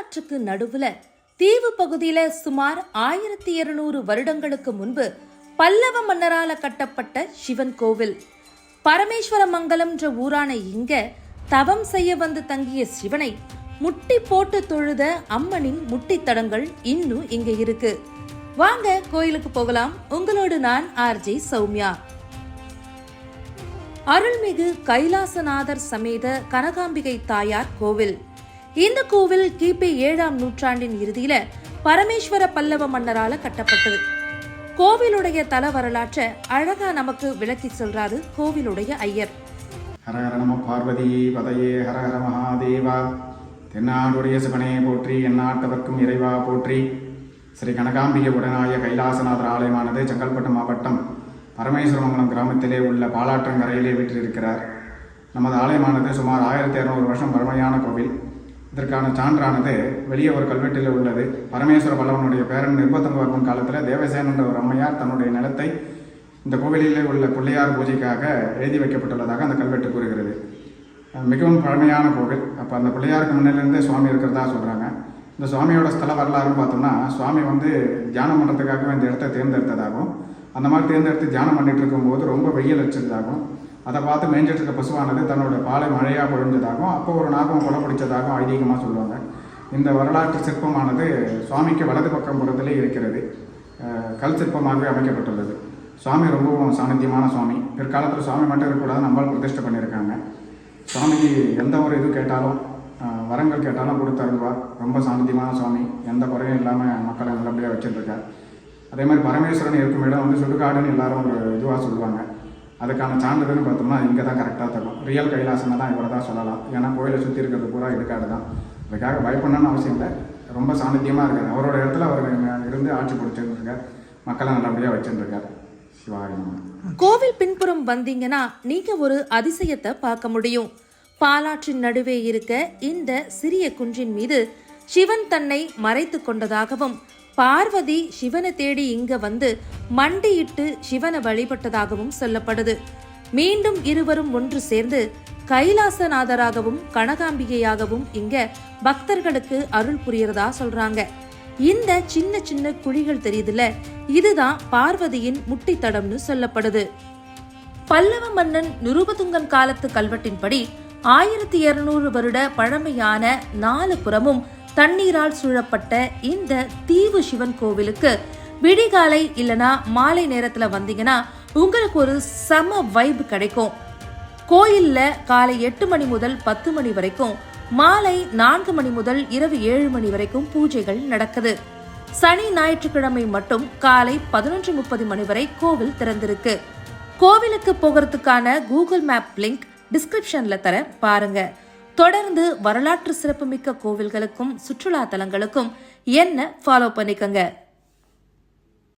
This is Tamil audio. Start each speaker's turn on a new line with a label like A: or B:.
A: பாலாற்றுக்கு நடுவுல தீவு பகுதியில சுமார் 1200 வருடங்களுக்கு முன்பு பல்லவ மன்னரால கட்டப்பட்ட சிவன் கோவில். பரமேஸ்வரமங்கலம்ன்ற ஊரான இங்க தவம் செய்ய வந்து தங்கிய சிவனை முட்டி போட்டு தொழுத அம்மனின் முட்டித்தடங்கள் இன்னும் இங்க இருக்கு. வாங்க கோயிலுக்கு போகலாம். உங்களோடு நான் ஆர்ஜே சௌமியா. அருள்மிகு கைலாசநாதர் சமேத கனகாம்பிகை தாயார் கோவில். இந்த கோவில் கிபி 7ஆம் நூற்றாண்டின் இறுதியில பரமேஸ்வர பல்லவ மன்னரால கட்டப்பட்டது. கோவிலுடைய தல வரலாற்றை அழகா நமக்கு விளக்கி சொல்றாரு கோவிலுடைய ஐயர்.
B: ஹரஹர நம பார்வதி பதையே ஹரஹர மகாதேவா. தென்னாடுடைய சிவனே போற்றி, எந்நாட்டவர்க்கும் இறைவா போற்றி. ஸ்ரீ கனகாம்பிகை உடனாய கைலாசநாதர் ஆலயமானது செங்கல்பட்டு மாவட்டம் பரமேஸ்வரமங்கலம் கிராமத்திலே உள்ள பாலாற்றங்கரையிலே வீற்றிருக்கிறார். நமது ஆலயமானது சுமார் 1200 வருஷம் பழமையான கோவில். இதற்கான சான்றானது வெளியே ஒரு கல்வெட்டில் உள்ளது. பரமேஸ்வர பல்லவனுடைய பேரன் நிர்பந்தவர்மன் காலத்தில் தேவசேன என்ற ஒரு அம்மையார் தன்னுடைய நிலத்தை இந்த கோவிலிலே உள்ள பிள்ளையார் பூஜைக்காக எழுதி வைக்கப்பட்டுள்ளதாக அந்த கல்வெட்டு கூறுகிறது. மிகவும் பழமையான கோவில். அப்போ அந்த பிள்ளையாருக்கு முன்னிலிருந்தே சுவாமி இருக்கிறதா சொல்கிறாங்க. இந்த சுவாமியோட ஸ்தல வரலாறுன்னு பார்த்தோம்னா, சுவாமி தியானம் பண்ணுறதுக்காக இந்த இடத்த தேர்ந்தெடுத்ததாகவும், அந்த மாதிரி தேர்ந்தெடுத்து தியானம் பண்ணிட்டு இருக்கும்போது ரொம்ப வெயில் வச்சதாகவும், அதை பார்த்து மேய்ஞ்சிட்டு இருக்க பசுவானது தன்னோட பாலை மழையாக பொழிஞ்சதாகவும், அப்போ ஒரு நாகம் கொலை பிடிச்சதாகவும் ஐதீகமாக சொல்லுவாங்க. இந்த வரலாற்று சிற்பமானது சுவாமிக்கு வலது பக்கம் புறத்திலே இருக்கிறது. கல் சிற்பமாகவே அமைக்கப்பட்டுள்ளது. சுவாமி ரொம்பவும் சாநித்தியமான சுவாமி. பிற்காலத்தில் சுவாமி மட்டும் இருக்கக்கூடாது, நம்மளால் பிரதிஷ்டை பண்ணியிருக்காங்க. சுவாமிக்கு எந்த ஒரு இது கேட்டாலும், வரங்கள் கேட்டாலும் கொடுத்தருள்வார். ரொம்ப சாநித்தியமான சுவாமி, எந்த குறையும் இல்லாமல் மக்களை நல்லபடியாக வச்சுருக்கார். அதே மாதிரி பரமேஸ்வரன் இருக்கும் இடம் சுடுகாடுன்னு எல்லாரும் ஒரு இதுவாக சொல்லுவாங்க. அதுக்கான சான்றிதழ்னு பார்த்தோம்னா இங்கே தான் கரெக்டாக தரும். ரியல் கைலாசனை தான் இவரை தான் சொல்லலாம். ஏன்னா கோயிலை சுற்றி இருக்கிறது பூரா இடுக்காடு தான். அதுக்காக பயப்படணும்னு அவசியம் இல்லை. ரொம்ப சாநித்தியமாக இருக்கார். அவரோட இடத்துல அவர் இருந்து ஆட்சி பிடிச்சிருக்கார். மக்களை நல்லபடியாக வச்சுருக்கார். சிவாயம்.
A: கோவில் பின்புறம் வந்தீங்கன்னா நீங்க ஒரு அதிசயத்தை பார்க்க முடியும். பாலாற்றின் நடுவே இருக்க இந்த சிறிய குன்றின் மீது சிவன் தன்னை மறைத்து கொண்டதாகவும், பார்வதி சிவனை தேடி இங்க வந்து மண்டியிட்டு சிவனை வழிபட்டதாகவும் சொல்லப்படுது. மீண்டும் இருவரும் ஒன்று சேர்ந்து கைலாசநாதராகவும் கனகாம்பிகையாகவும் இங்க பக்தர்களுக்கு அருள் புரியறதா சொல்றாங்க. இந்த சின்ன சின்ன குழிகள் தெரியுதுல, இதுதான் பார்வதியின் முட்டித்தடம்னு சொல்லப்படுது. பல்லவ மன்னன் நிருபதுங்கன் காலத்து கல்வெட்டின்படி 1200 வருட பழமையான 4 புறமும் தண்ணீரால் சூழப்பட்ட இந்த தீவு சிவன் கோவிலுக்கு விடிகாலை இல்லனா மாலை நேரத்துல வந்தீங்கன்னா உங்களுக்கு ஒரு செம வைப் கிடைக்கும். கோயில்ல காலை 8 மணி முதல் 10 மணி வரைக்கும், மாலை 4 மணி முதல் இரவு 7 மணி வரைக்கும் பூஜைகள் நடக்குது. சனி ஞாயிற்றுக்கிழமை மட்டும் காலை 11:30 மணி வரை கோவில் திறந்திருக்கு. கோவிலுக்கு போகிறதுக்கான கூகுள் மேப் லிங்க் டிஸ்கிரிப்ஷன்ல தர பாருங்க. தொடர்ந்து வரலாற்று சிறப்புமிக்க கோவில்களுக்கும் சுற்றுலா தலங்களுக்கும் என்ன ஃபாலோ பண்ணிக்கங்க.